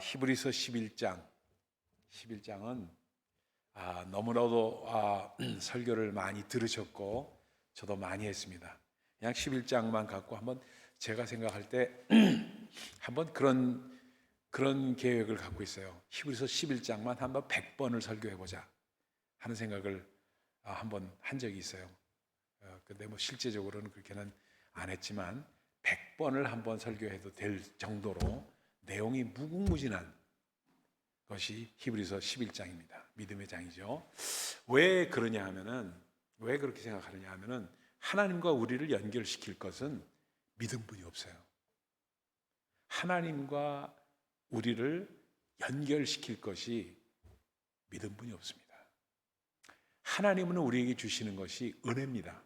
히브리서 11장은 너무나도 설교를 많이 들으셨고 저도 많이 했습니다. 그냥 11장만 갖고 한번 제가 생각할 때 한번 그런 계획을 갖고 있어요. 히브리서 11장만 한번 100번을 설교해보자 하는 생각을 한번 한 적이 있어요. 근데 뭐 실제적으로는 그렇게는 안 했지만 100번을 한번 설교해도 될 정도로 내용이 무궁무진한 것이 히브리서 11장입니다. 믿음의 장이죠. 왜 그러냐 하면은, 왜 그렇게 생각하느냐 하면은 하나님과 우리를 연결시킬 것은 믿음뿐이 없어요. 하나님과 우리를 연결시킬 것이 믿음뿐이 없습니다. 하나님은 우리에게 주시는 것이 은혜입니다.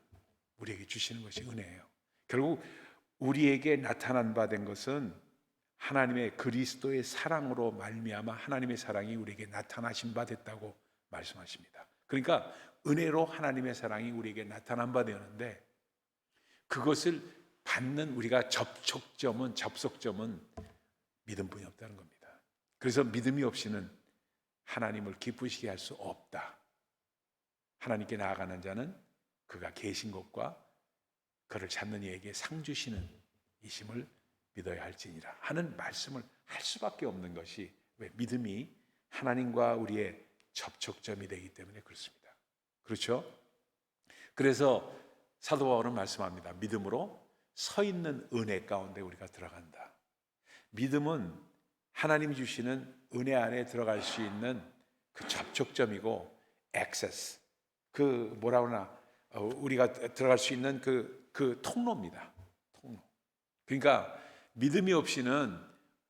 우리에게 주시는 것이 은혜예요. 결국 우리에게 나타난 바 된 것은 하나님의 그리스도의 사랑으로 말미암아 하나님의 사랑이 우리에게 나타나신 바 됐다고 말씀하십니다. 그러니까 은혜로 하나님의 사랑이 우리에게 나타난 바 되었는데 그것을 받는 우리가 접속점은 믿음뿐이 없다는 겁니다. 그래서 믿음이 없이는 하나님을 기쁘시게 할 수 없다. 하나님께 나아가는 자는 그가 계신 것과 그를 찾는 이에게 상 주시는 이심을 믿어야 할지니라 하는 말씀을 할 수밖에 없는 것이 왜? 믿음이 하나님과 우리의 접촉점이 되기 때문에 그렇습니다. 그렇죠? 그래서 사도 바울은 말씀합니다. 믿음으로 서 있는 은혜 가운데 우리가 들어간다. 믿음은 하나님이 주시는 은혜 안에 들어갈 수 있는 그 접촉점이고 액세스, 그 뭐라 그러나 우리가 들어갈 수 있는 그 통로입니다. 통로. 그러니까 믿음이 없이는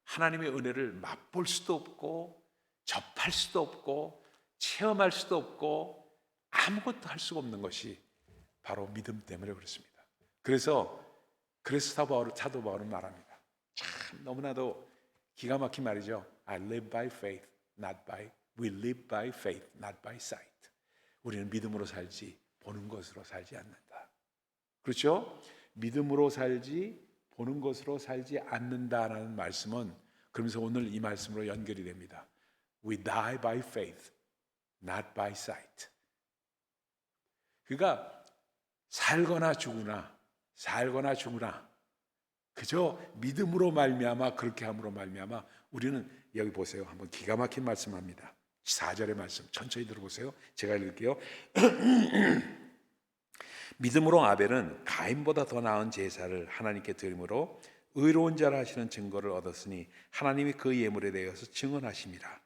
하나님의 은혜를 맛볼 수도 없고 접할 수도 없고 체험할 수도 없고 아무것도 할 수가 없는 것이 바로 믿음 때문에 그렇습니다. 그래서 사도 바울은 말합니다. 참 너무나도 기가 막힌 말이죠. We live by faith, not by sight. 우리는 믿음으로 살지 보는 것으로 살지 않는다. 그렇죠? 믿음으로 살지 보는 것으로 살지 않는다라는 말씀은 그러면서 오늘 이 말씀으로 연결이 됩니다. We die by faith, not by sight. 그러니까 살거나 죽으나 그저 믿음으로 말미암아 그렇게 함으로 말미암아 우리는 여기 보세요. 한번 기가 막힌 말씀합니다. 4절의 말씀 천천히 들어보세요. 제가 읽을게요. 믿음으로 아벨은 가인보다 더 나은 제사를 하나님께 드림으로 의로운 자라 하시는 증거를 얻었으니 하나님이 그 예물에 대해서 증언하심이라.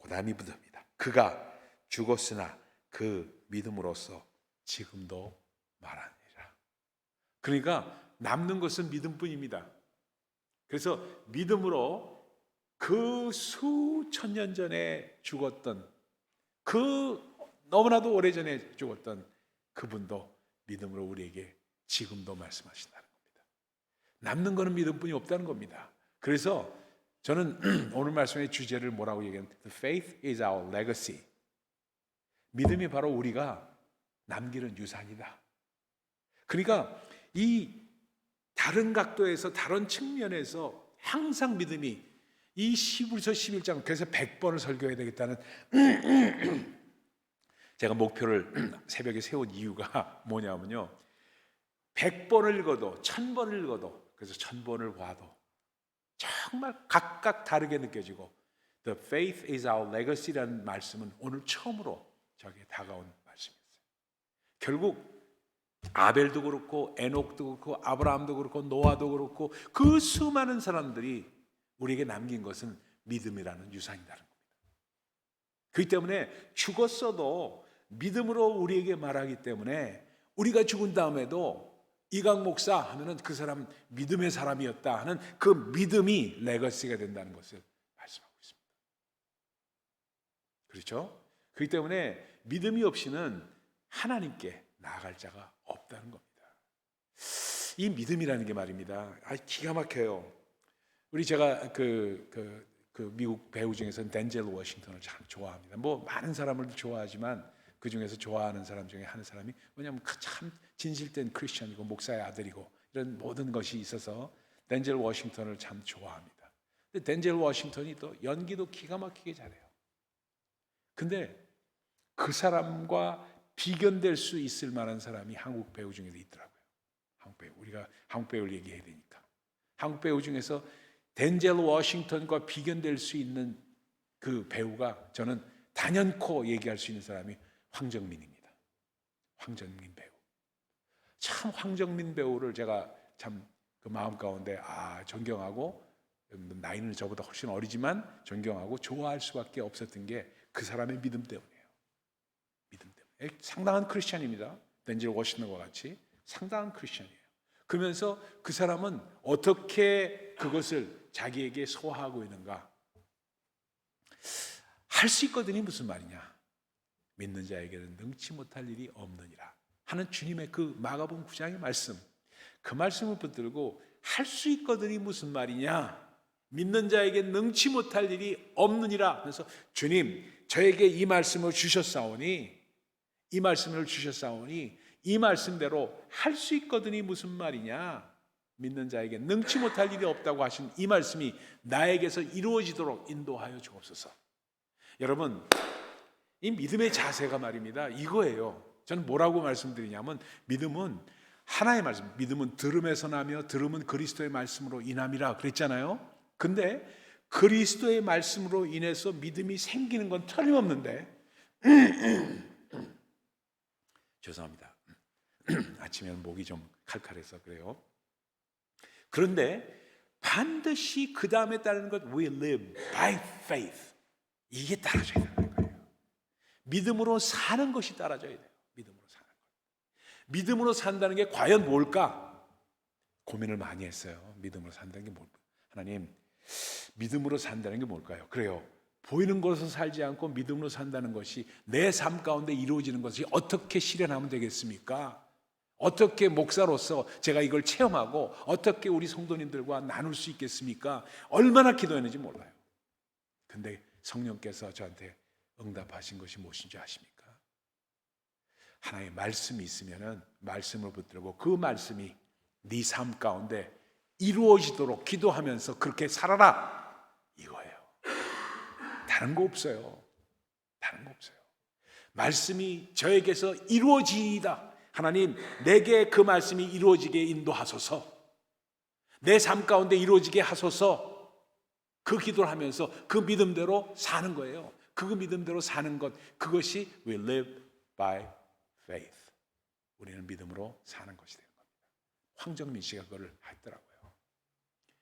그 다음이 믿음이다. 그가 죽었으나 그 믿음으로써 지금도 말하니라. 그러니까 남는 것은 믿음뿐입니다. 그래서 믿음으로 그 수천 년 전에 죽었던 그 너무나도 오래전에 죽었던 그분도 믿음으로 우리에게 지금도 말씀하신다는 겁니다. 남는 것은 믿음뿐이 없다는 겁니다. 그래서 저는 오늘 말씀의 주제를 뭐라고 얘기하냐면 The faith is our legacy. 믿음이 바로 우리가 남기는 유산이다. 그러니까 이 다른 각도에서 다른 측면에서 항상 믿음이 이 히브리서 11장 그래서 100번을 설교해야 되겠다는 제가 목표를 새벽에 세운 이유가 뭐냐면요. 100번을 읽어도 1000번을 읽어도 그래서 1000번을 봐도 정말 각각 다르게 느껴지고 The faith is our legacy라는 말씀은 오늘 처음으로 저에게 다가온 말씀이었어요. 결국 아벨도 그렇고 에녹도 그렇고 아브라함도 그렇고 노아도 그렇고 그 수많은 사람들이 우리에게 남긴 것은 믿음이라는 유산이라는 겁니다. 그렇기 때문에 죽었어도 믿음으로 우리에게 말하기 때문에 우리가 죽은 다음에도 이강 목사 하면은 그 사람 믿음의 사람이었다 하는 그 믿음이 레거시가 된다는 것을 말씀하고 있습니다. 그렇죠? 그렇기 때문에 믿음이 없이는 하나님께 나아갈 자가 없다는 겁니다. 이 믿음이라는 게 말입니다. 기가 막혀요. 제가 미국 배우 중에서는 덴젤 워싱턴을 참 좋아합니다. 뭐 많은 사람을 좋아하지만 그 중에서 좋아하는 사람 중에 한 사람이 뭐냐면 참 진실된 크리스천이고 목사의 아들이고 이런 모든 것이 있어서 덴젤 워싱턴을 참 좋아합니다. 근데 덴젤 워싱턴이 또 연기도 기가 막히게 잘해요. 근데 그 사람과 비견될 수 있을 만한 사람이 한국 배우 중에도 있더라고요. 한국 배우, 우리가 한국 배우를 얘기해야 되니까. 한국 배우 중에서 덴젤 워싱턴과 비견될 수 있는 그 배우가 저는 단연코 얘기할 수 있는 사람이 황정민입니다. 황정민 배우. 참 황정민 배우를 제가 참 그 마음 가운데 존경하고, 나이는 저보다 훨씬 어리지만 존경하고 좋아할 수밖에 없었던 게 그 사람의 믿음 때문이에요. 믿음 때문에. 상당한 크리스찬입니다. 덴젤 워싱턴과 같이 상당한 크리스찬이에요. 그러면서 그 사람은 어떻게 그것을 자기에게 소화하고 있는가? 할 수 있거든이 무슨 말이냐? 믿는 자에게는 능치 못할 일이 없느니라 하는 주님의 그 마가복음 9장의 말씀, 그 말씀을 붙들고 할 수 있거든이 무슨 말이냐? 믿는 자에게 능치 못할 일이 없느니라 하면서 주님, 저에게 이 말씀을 주셨사오니, 이 말씀을 주셨사오니 이 말씀대로 할 수 있거든이 무슨 말이냐? 믿는 자에게 능치 못할 일이 없다고 하신 이 말씀이 나에게서 이루어지도록 인도하여 주옵소서. 여러분, 이 믿음의 자세가 말입니다. 이거예요. 저는 뭐라고 말씀드리냐면, 믿음은 하나의 말씀, 믿음은 들음에서 나며 들음은 그리스도의 말씀으로 인함이라 그랬잖아요. 근데 그리스도의 말씀으로 인해서 믿음이 생기는 건 틀림없는데 죄송합니다. 아침에 목이 좀 칼칼해서 그래요. 그런데 반드시 그 다음에 따르는 것, we live by faith, 이게 따라줘야 되는 거예요. 믿음으로 사는 것이 따라줘야 돼요. 믿음으로 사는 것. 믿음으로 산다는 게 과연 뭘까? 고민을 많이 했어요. 믿음으로 산다는 게 뭘까? 하나님, 믿음으로 산다는 게 뭘까요? 그래요. 보이는 것으로 살지 않고 믿음으로 산다는 것이 내 삶 가운데 이루어지는 것이 어떻게 실현하면 되겠습니까? 어떻게 목사로서 제가 이걸 체험하고 어떻게 우리 성도님들과 나눌 수 있겠습니까? 얼마나 기도했는지 몰라요. 근데 성령께서 저한테 응답하신 것이 무엇인지 아십니까? 하나님의 말씀이 있으면은 말씀을 붙들고 그 말씀이 네 삶 가운데 이루어지도록 기도하면서 그렇게 살아라, 이거예요. 다른 거 없어요. 다른 거 없어요. 말씀이 저에게서 이루어지이다. 하나님, 내게 그 말씀이 이루어지게 인도하소서. 내 삶 가운데 이루어지게 하소서. 그 기도를 하면서 그 믿음대로 사는 거예요. 그 믿음대로 사는 것, 그것이 we live by faith. 우리는 믿음으로 사는 것이 되는 겁니다. 황정민 씨가 그걸 했더라고요.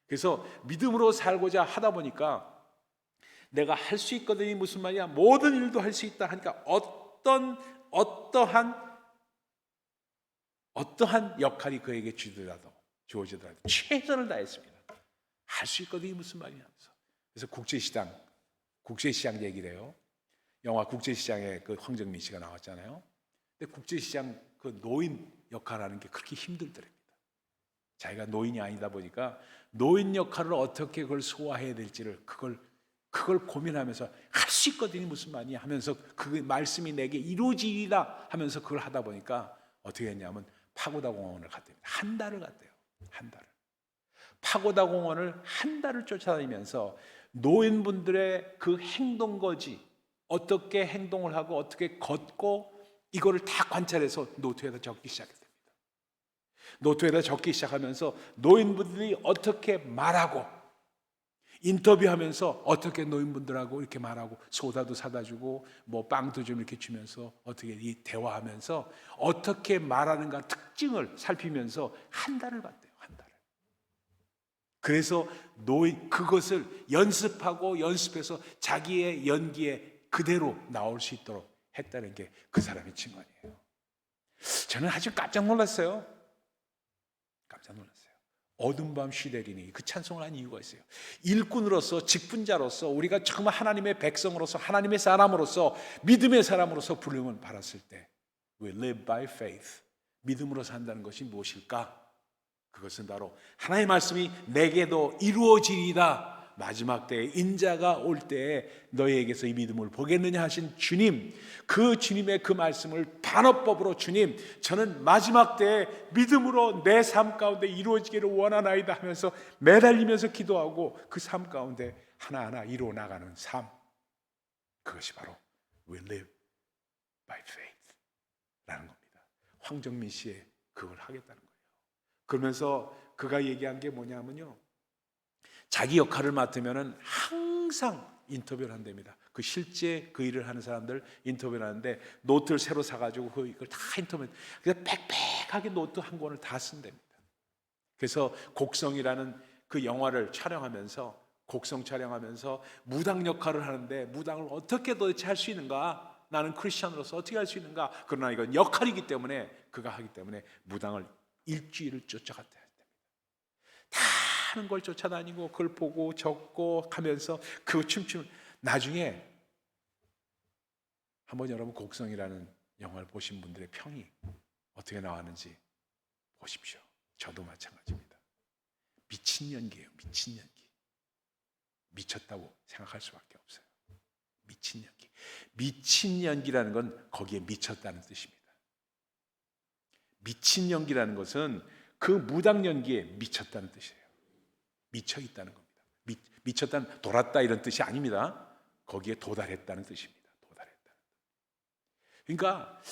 그래서 믿음으로 살고자 하다 보니까 내가 할 수 있거든이 무슨 말이야? 모든 일도 할 수 있다 하니까 어떠한 역할이 그에게 주어지더라도 최선을 다했습니다. 할 수 있거든이 무슨 말이냐 하면서. 그래서 국제시장 얘기를 해요. 영화 국제시장에 그 황정민 씨가 나왔잖아요. 근데 국제시장 그 노인 역할하는 게 그렇게 힘들더랍니다. 자기가 노인이 아니다 보니까 노인 역할을 어떻게 그걸 소화해야 될지를 그걸 고민하면서 할 수 있거든요 무슨 말이냐 하면서 그 말씀이 내게 이루어지리라 하면서 그걸 하다 보니까 어떻게 했냐면 파고다 공원을 갔답니다. 한 달을 갔대요. 한 달을. 파고다 공원을 한 달을 쫓아다니면서 노인분들의 그 행동거지, 어떻게 행동을 하고 어떻게 걷고 이거를 다 관찰해서 노트에다 적기 시작했답니다. 노트에다 적기 시작하면서 노인분들이 어떻게 말하고 인터뷰하면서 어떻게 노인분들하고 이렇게 말하고 소다도 사다 주고 뭐 빵도 좀 이렇게 주면서 어떻게 이 대화하면서 어떻게 말하는가 특징을 살피면서 한 달을 봤대요. 한 달을. 그래서 그것을 연습하고 연습해서 자기의 연기에 그대로 나올 수 있도록 했다는 게 그 사람의 증언이에요. 저는 아주 깜짝 놀랐어요. 깜짝 놀랐어요. 어둠 밤 시대리니 그 찬송을 한 이유가 있어요. 일꾼으로서 직분자로서 우리가 정말 하나님의 백성으로서 하나님의 사람으로서 믿음의 사람으로서 부름을 받았을 때 We live by faith. 믿음으로 산다는 것이 무엇일까? 그것은 바로 하나님의 말씀이 내게도 이루어지리다. 마지막 때에 인자가 올 때에 너희에게서 이 믿음을 보겠느냐 하신 주님, 그 주님의 그 말씀을 반어법으로 주님, 저는 마지막 때에 믿음으로 내 삶 가운데 이루어지기를 원하나이다 하면서 매달리면서 기도하고 그 삶 가운데 하나하나 이루어 나가는 삶, 그것이 바로 We live by faith 라는 겁니다. 황정민 씨의 그걸 하겠다는 거예요. 그러면서 그가 얘기한 게 뭐냐면요, 자기 역할을 맡으면은 항상 인터뷰를 한답니다. 그 실제 그 일을 하는 사람들 인터뷰를 하는데 노트를 새로 사가지고 그걸 다 인터뷰, 그래서 빽빽하게 노트 한 권을 다 쓴답니다. 그래서 곡성이라는 그 영화를 촬영하면서, 곡성 촬영하면서 무당 역할을 하는데 무당을 어떻게 도대체 할 수 있는가? 나는 크리스천으로서 어떻게 할 수 있는가? 그러나 이건 역할이기 때문에, 그가 하기 때문에 무당을 일주일을 쫓아갔다. 다 하는 걸 쫓아다니고 그걸 보고 적고 하면서 그 춤추는, 나중에 한번 여러분 곡성이라는 영화를 보신 분들의 평이 어떻게 나왔는지 보십시오. 저도 마찬가지입니다. 미친 연기예요. 미친 연기. 미쳤다고 생각할 수밖에 없어요. 미친 연기. 미친 연기라는 건 거기에 미쳤다는 뜻입니다. 미친 연기라는 것은 그 무당 연기에 미쳤다는 뜻이에요. 미쳐 있다는 겁니다. 미쳤다는 돌았다 이런 뜻이 아닙니다. 거기에 도달했다는 뜻입니다. 도달했다. 그러니까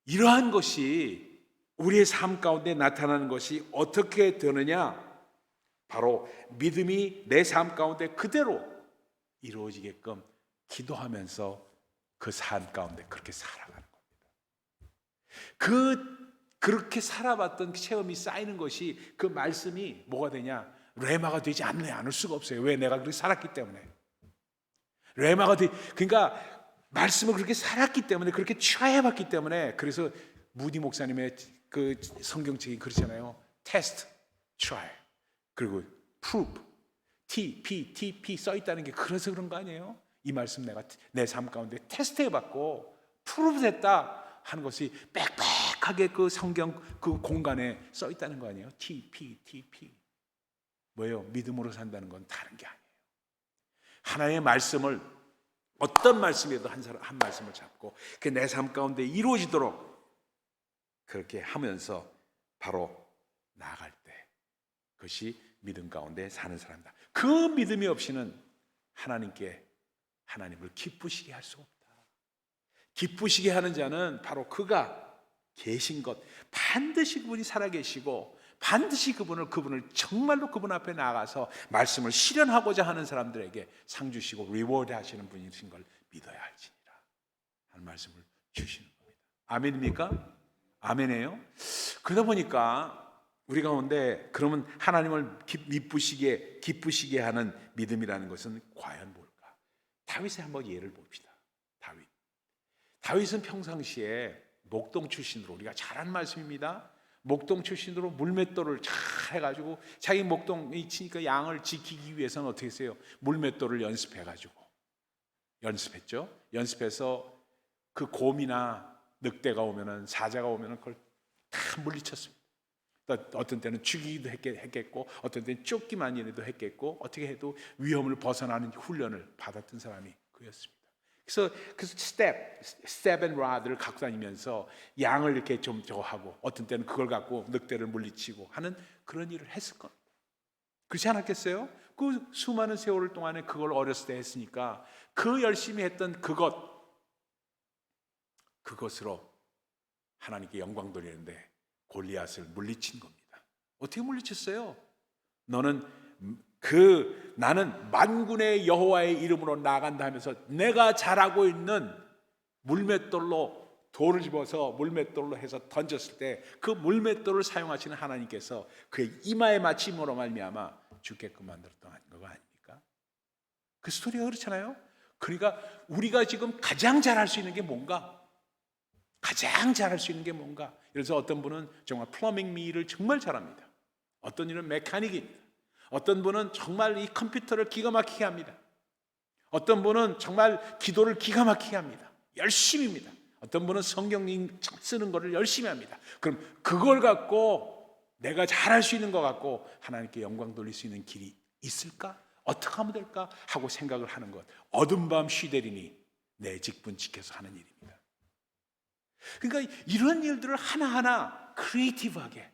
이러한 것이 우리의 삶 가운데 나타나는 것이 어떻게 되느냐? 바로 믿음이 내 삶 가운데 그대로 이루어지게끔 기도하면서 그 삶 가운데 그렇게 살아가는 겁니다. 그렇게 살아봤던 체험이 쌓이는 것이, 그 말씀이 뭐가 되냐? 레마가 되지 않을 수가 없어요. 왜? 내가 그렇게 살았기 때문에. 그러니까 말씀을 그렇게 살았기 때문에, 그렇게 취해봤기 때문에. 그래서 무디 목사님의 그 성경책이 그렇잖아요. 테스트, try, 그리고 prove, TP 써 있다는 게 그래서 그런 거 아니에요? 이 말씀 내가 내 삶 가운데 테스트해봤고 prove 됐다 하는 것이 빽빽하게 그 성경 그 공간에 써 있다는 거 아니에요? TP 뭐예요? 믿음으로 산다는 건 다른 게 아니에요. 하나님의 말씀을, 어떤 말씀이라도 한 말씀을 잡고 그 내 삶 가운데 이루어지도록 그렇게 하면서 바로 나아갈 때, 그것이 믿음 가운데 사는 사람이다. 그 믿음이 없이는 하나님을 기쁘시게 할 수 없다. 기쁘시게 하는 자는 바로 그가 계신 것, 반드시 그분이 살아계시고 반드시 그분을 정말로 그분 앞에 나가서 말씀을 실현하고자 하는 사람들에게 상 주시고 리워드 하시는 분이신 걸 믿어야 할지니라 하는 말씀을 주시는 겁니다. 아멘입니까? 아멘이에요. 그러다 보니까 우리 가운데 그러면 하나님을 기쁘시게 하는 믿음이라는 것은 과연 뭘까? 다윗의 한번 예를 봅시다. 다윗은 평상시에 목동 출신으로, 우리가 잘 아는 말씀입니다. 목동 출신으로 물맷돌을 잘 해가지고 자기 목동이 치니까 양을 지키기 위해서는 어떻게 했어요? 물맷돌을 연습했죠. 연습해서 그 곰이나 늑대가 오면은, 사자가 오면은 그걸 다 물리쳤습니다. 어떤 때는 죽이기도 했겠고, 어떤 때는 쫓기만이라도 했겠고, 어떻게 해도 위험을 벗어나는 훈련을 받았던 사람이 그였습니다. 그래서 스텝 앤 라드를 갖고 다니면서 양을 이렇게 좀 저거 하고, 어떤 때는 그걸 갖고 늑대를 물리치고 하는 그런 일을 했을 겁니다. 그렇지 않았겠어요? 그 수많은 세월 동안에 그걸 어렸을 때 했으니까 그 열심히 했던 그것으로 하나님께 영광 돌리는데 골리앗을 물리친 겁니다. 어떻게 물리쳤어요? 나는 만군의 여호와의 이름으로 나아간다 하면서 내가 잘하고 있는 물맷돌로 돌을 집어서 물맷돌로 해서 던졌을 때 그 물맷돌을 사용하시는 하나님께서 그의 이마에 맞힘으로 말미암아 죽게끔 만들었던 거 아닙니까? 그 스토리가 그렇잖아요. 그러니까 우리가 지금 가장 잘할 수 있는 게 뭔가? 그래서 어떤 분은 정말 플러밍 일을 정말 잘합니다. 어떤 분은 메카닉입니다. 어떤 분은 정말 이 컴퓨터를 기가 막히게 합니다. 어떤 분은 정말 기도를 기가 막히게 합니다. 열심히입니다. 어떤 분은 성경 쓰는 거를 열심히 합니다. 그럼 그걸 갖고 내가 잘할 수 있는 것 같고 하나님께 영광 돌릴 수 있는 길이 있을까? 어떻게 하면 될까 하고 생각을 하는 것. 어둠 밤 쉬되리니 내 직분 지켜서 하는 일입니다. 그러니까 이런 일들을 하나하나 크리에이티브하게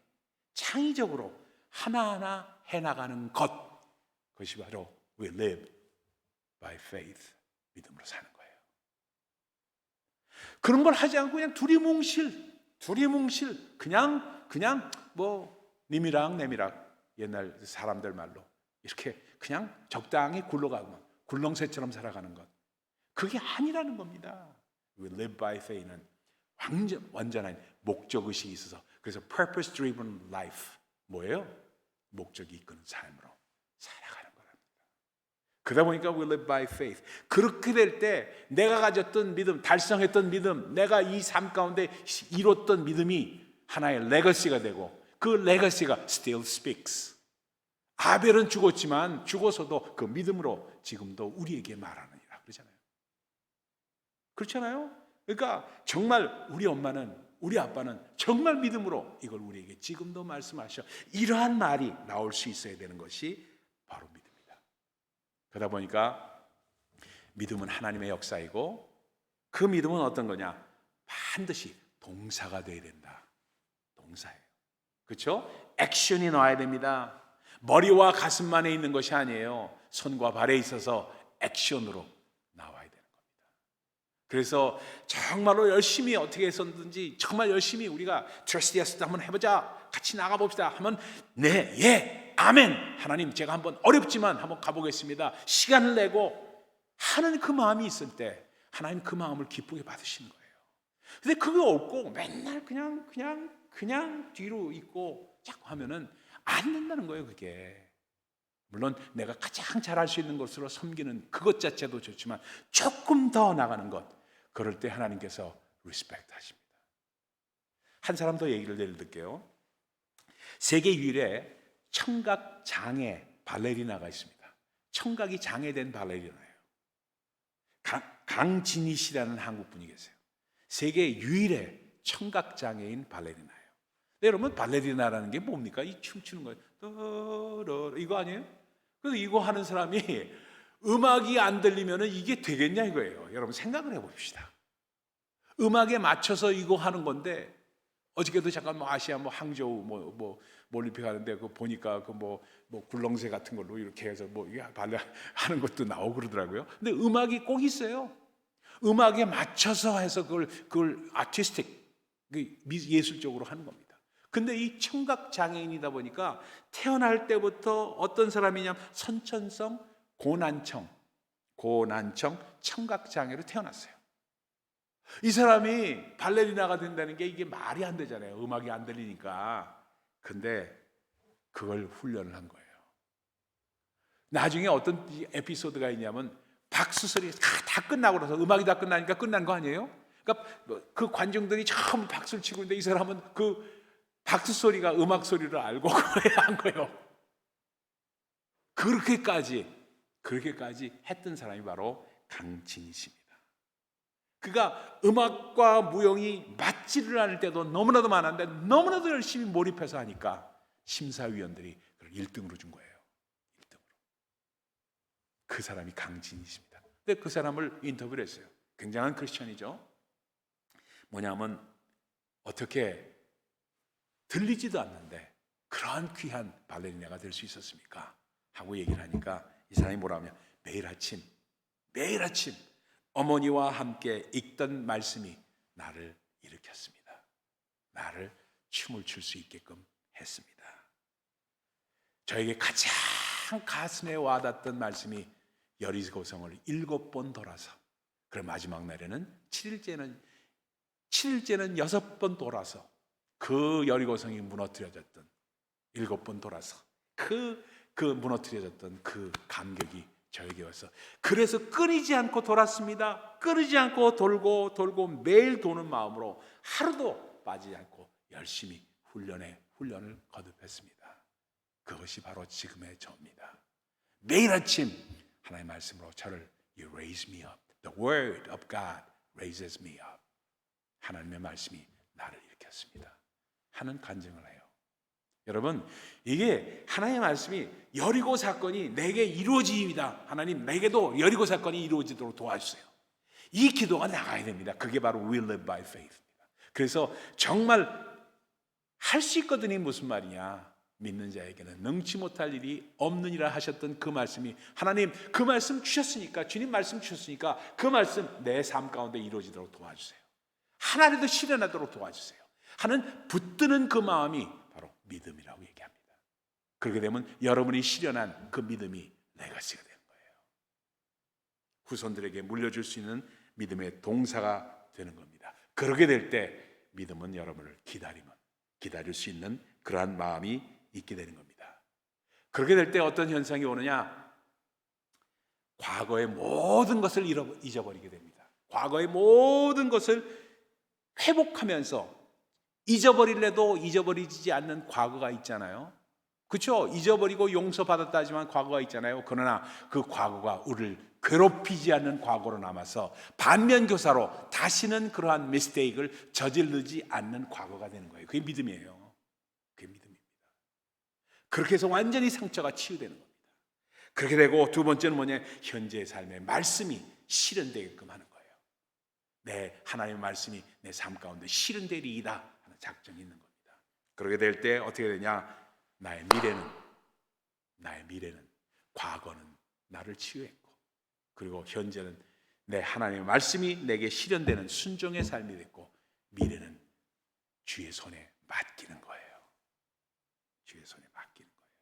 창의적으로 하나하나 해나가는 것, 그것이 바로 We live by faith, 믿음으로 사는 거예요. 그런 걸 하지 않고 그냥 두리뭉실 그냥 뭐 님이랑 내미락, 옛날 사람들 말로 이렇게 그냥 적당히 굴러가고 굴렁쇠처럼 살아가는 것, 그게 아니라는 겁니다. We live by faith는 완전한 목적의식이 있어서, 그래서 purpose driven life, 뭐예요? 목적이 이끄는 삶으로 살아가는 거랍니다. 그러다 보니까 we live by faith. 그렇게 될 때 내가 가졌던 믿음, 달성했던 믿음, 내가 이 삶 가운데 이뤘던 믿음이 하나의 레거시가 되고, 그 레거시가 still speaks. 아벨은 죽었지만 죽어서도 그 믿음으로 지금도 우리에게 말하느니라 그러잖아요. 그렇잖아요. 그러니까 정말 우리 엄마는, 우리 아빠는 정말 믿음으로 이걸 우리에게 지금도 말씀하셔. 이러한 말이 나올 수 있어야 되는 것이 바로 믿음이다. 그러다 보니까 믿음은 하나님의 역사이고, 그 믿음은 어떤 거냐? 반드시 동사가 돼야 된다. 동사예요. 그렇죠? 액션이 나와야 됩니다. 머리와 가슴만에 있는 것이 아니에요. 손과 발에 있어서 액션으로 나와야 되는 겁니다. 그래서 정말로 열심히 어떻게 해서든지 정말 열심히 우리가 트러스트 예스 한번 해보자, 같이 나가봅시다 하면 네, 예, 아멘, 하나님 제가 한번 어렵지만 한번 가보겠습니다, 시간을 내고 하는 그 마음이 있을 때 하나님 그 마음을 기쁘게 받으시는 거예요. 근데 그게 없고 맨날 그냥 뒤로 있고 자꾸 하면은 안 된다는 거예요. 그게 물론 내가 가장 잘할 수 있는 것으로 섬기는 그것 자체도 좋지만 조금 더 나가는 것, 그럴 때 하나님께서 리스펙트 하십니다. 한 사람 더 얘기를 들을게요. 세계 유일의 청각 장애 발레리나가 있습니다. 청각이 장애된 발레리나예요. 강진희 씨라는 한국 분이 계세요. 세계 유일의 청각 장애인 발레리나예요. 네, 여러분, 발레리나라는 게 뭡니까? 이 춤추는 거예요. 이거 아니에요? 그래서 이거 하는 사람이 음악이 안 들리면 이게 되겠냐 이거예요. 여러분 생각을 해봅시다. 음악에 맞춰서 이거 하는 건데, 어저께도 잠깐 아시아 항저우 올림픽 하는데 그 보니까 굴렁쇠 같은 걸로 이렇게 해서 이게 발레 하는 것도 나오고 그러더라고요. 근데 음악이 꼭 있어요. 음악에 맞춰서 해서 그걸 아티스틱, 예술적으로 하는 겁니다. 근데 이 청각 장애인이다 보니까 태어날 때부터 어떤 사람이냐면 선천성 고난청 청각 장애로 태어났어요. 이 사람이 발레리나가 된다는 게 이게 말이 안 되잖아요. 음악이 안 들리니까. 근데 그걸 훈련을 한 거예요. 나중에 어떤 에피소드가 있냐면 박수 소리 다 끝나고 나서, 음악이 다 끝나니까 끝난 거 아니에요? 그러니까 그 관중들이 처음 박수를 치고 있는데 이 사람은 그 박수 소리가 음악 소리를 알고 한 거예요. 그렇게까지 했던 사람이 바로 강진희 씨입니다. 그가 음악과 무용이 맞지를 않을 때도 너무나도 많았는데 너무나도 열심히 몰입해서 하니까 심사위원들이 그걸 1등으로 준 거예요. 1등으로. 그 사람이 강진희 씨입니다. 근데 그 사람을 인터뷰를 했어요. 굉장한 크리스천이죠. 뭐냐면 어떻게 들리지도 않는데 그러한 귀한 발레리나가 될 수 있었습니까? 하고 얘기를 하니까 이 사람이 뭐라 하면 매일 아침 어머니와 함께 읽던 말씀이 나를 일으켰습니다. 나를 춤을 출 수 있게끔 했습니다. 저에게 가장 가슴에 와닿던 말씀이 여리고성을 7번 돌아서, 그럼 마지막 날에는 7일째는 6번 돌아서 그 여리고성이 무너뜨려졌던 7번 돌아서 그 무너뜨려졌던 그 감격이 저에게 와서, 그래서 끊이지 않고 돌았습니다. 끊이지 않고 돌고 매일 도는 마음으로 하루도 빠지지 않고 열심히 훈련을 거듭했습니다. 그것이 바로 지금의 저입니다. 매일 아침 하나님의 말씀으로 저를 You raise me up. The word of God raises me up. 하나님의 말씀이 나를 일으켰습니다 하는 간증을 해요. 여러분, 이게 하나님의 말씀이 여리고 사건이 내게 이루어집니다. 하나님, 내게도 여리고 사건이 이루어지도록 도와주세요. 이 기도가 나가야 됩니다. 그게 바로 We live by faith입니다. 그래서 정말 할 수 있거든요. 무슨 말이냐? 믿는 자에게는 능치 못할 일이 없느니라 하셨던 그 말씀이, 하나님 그 말씀 주셨으니까, 주님 말씀 주셨으니까 그 말씀 내 삶 가운데 이루어지도록 도와주세요. 하나라도 실현하도록 도와주세요 하는 붙드는 그 마음이 바로 믿음이라고 얘기합니다. 그렇게 되면 여러분이 실현한 그 믿음이 레거시가 되는 거예요. 후손들에게 물려줄 수 있는 믿음의 동사가 되는 겁니다. 그렇게 될 때 믿음은 여러분을 기다릴 수 있는 그러한 마음이 있게 되는 겁니다. 그렇게 될 때 어떤 현상이 오느냐? 과거의 모든 것을 잊어버리게 됩니다. 과거의 모든 것을 회복하면서, 잊어버릴래도 잊어버리지 않는 과거가 있잖아요. 그렇죠? 잊어버리고 용서받았다 하지만 과거가 있잖아요. 그러나 그 과거가 우리를 괴롭히지 않는 과거로 남아서 반면교사로 다시는 그러한 미스테이크를 저지르지 않는 과거가 되는 거예요. 그게 믿음이에요. 그게 믿음입니다. 그렇게 해서 완전히 상처가 치유되는 겁니다. 그렇게 되고 두 번째는 뭐냐? 현재의 삶의 말씀이 실현되게끔 하는 거예요. 내 하나님의 말씀이 내 삶 가운데 실현되리이다 하는 작정이 있는 겁니다. 그렇게 될 때 어떻게 되냐? 나의 미래는 과거는 나를 치유했고, 그리고 현재는 내 하나님의 말씀이 내게 실현되는 순종의 삶이 됐고, 미래는 주의 손에 맡기는 거예요. 주의 손에 맡기는 거예요.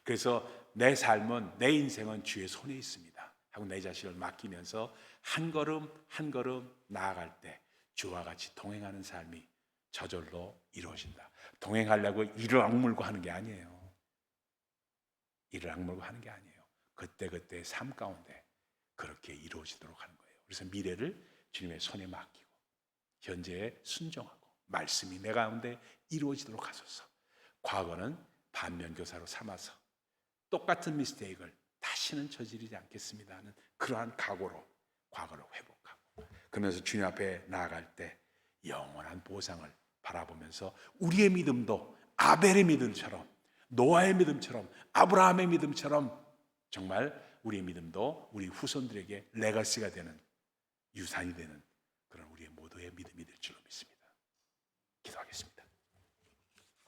그래서 내 삶은, 내 인생은 주의 손에 있습니다 하고 내 자신을 맡기면서 한 걸음 한 걸음 나아갈 때 주와 같이 동행하는 삶이 저절로 이루어진다. 동행하려고 이를 악물고 하는 게 아니에요. 이를 악물고 하는 게 아니에요. 그때그때의 삶 가운데 그렇게 이루어지도록 하는 거예요. 그래서 미래를 주님의 손에 맡기고 현재에 순종하고 말씀이 내 가운데 이루어지도록 하소서. 과거는 반면교사로 삼아서 똑같은 미스테이크를 다시는 저지르지 않겠습니다 하는 그러한 각오로 과거를 회복하고, 그러면서 주님 앞에 나아갈 때 영원한 보상을 바라보면서 우리의 믿음도 아벨의 믿음처럼, 노아의 믿음처럼, 아브라함의 믿음처럼 정말 우리의 믿음도 우리 후손들에게 레거시가 되는, 유산이 되는 그런 우리의 모두의 믿음이 될 줄로 믿습니다. 기도하겠습니다.